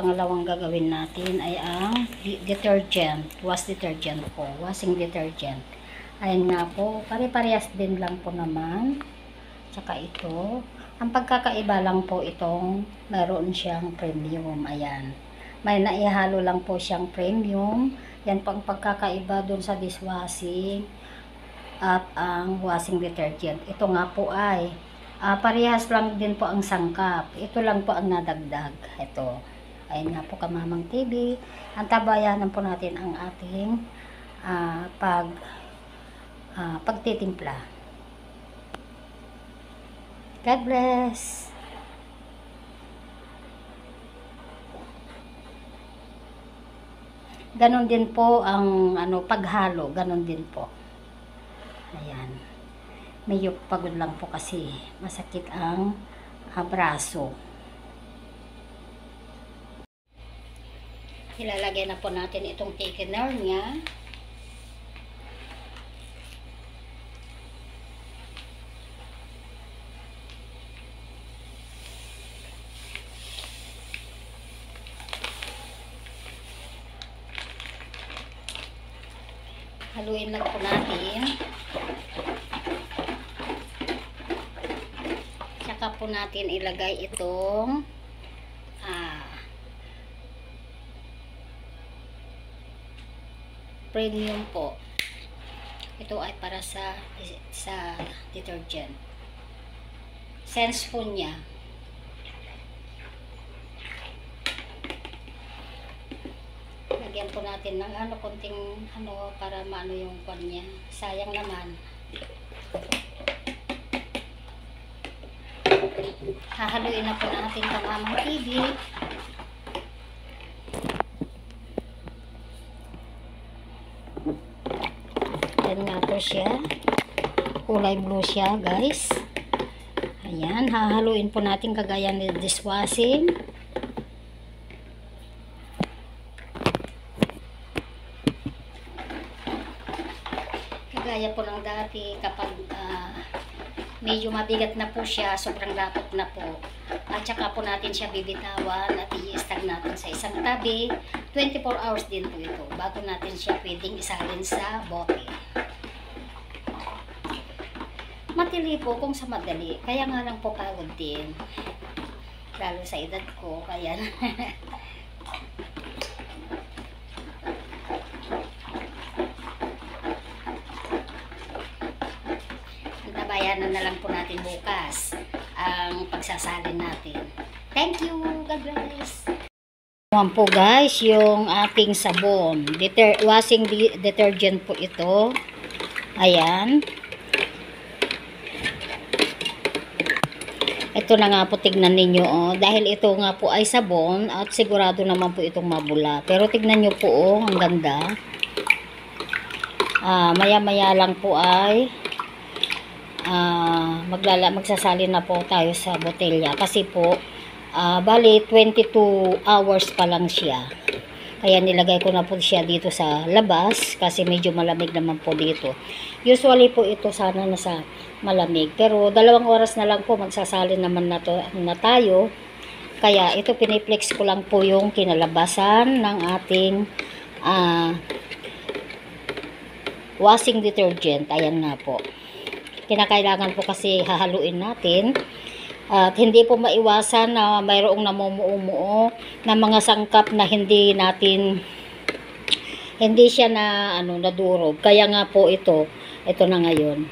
pangalawang gagawin natin ay ang detergent, wash detergent po, washing detergent. Ayan nga po, pare-parehas din lang po naman. Tsaka ito, ang pagkakaiba lang po itong mayroon siyang premium. Ayan, may naihalo lang po siyang premium. Yan po ang pagkakaiba dun sa dishwashing at ang washing detergent. Ito nga po ay parehas lang din po ang sangkap. Ito lang po ang nadagdag. Ito. Ayun nga po Kamamang TV. Antabayanan po natin ang ating pagtitimpla. God bless. Ganon din po ang paghalo. Ganon din po. Ayan. Medyo pagod lang po kasi masakit ang braso. Ilalagay na po natin itong thickener niya. Haluin lang po natin. Tsaka po natin ilagay itong premium po. Ito ay para sa detergent. Sense po niya. Lagyan po natin ng konting para maano yung kwan niya. Sayang naman. Hahaluin na po natin Kamamang TV. Yan nga po siya. Kulay blue siya, guys. Ayan, hahaluin po natin kagaya ng dishwashing. Kagaya po ng dati kapag medyo mabigat na po siya, sobrang lapot na po. At saka po natin siya bibitawan at i-stack natin sa isang tabi. 24 hours din po ito bago natin siya pwedeng isalin sa bote. Matili po kung sa madali. Kaya nga lang po pagod din. Lalo sa edad ko. Kaya bayanan na lang po natin bukas ang pagsasalin natin. Thank you. God bless. Ayan po guys, yung ating sabon. Washing detergent po ito. Ayan. Ito na nga po, tignan ninyo. Oh. Dahil ito nga po ay sabon at sigurado naman po itong mabula. Pero tignan nyo po, oh, ang ganda. Maya-maya lang po ay magsasalin na po tayo sa botelya kasi po bali 22 hours pa lang siya, kaya nilagay ko na po siya dito sa labas kasi medyo malamig naman po dito. Usually po ito sana nasa malamig, pero 2 oras na lang po magsasalin naman na tayo, kaya ito piniplex ko lang po yung kinalabasan ng ating washing detergent. Ayan nga po, kinakailangan po kasi hahaluin natin at hindi po maiwasan na mayroong namumuo na mga sangkap na hindi siya na nadurog. Kaya nga po ito na ngayon.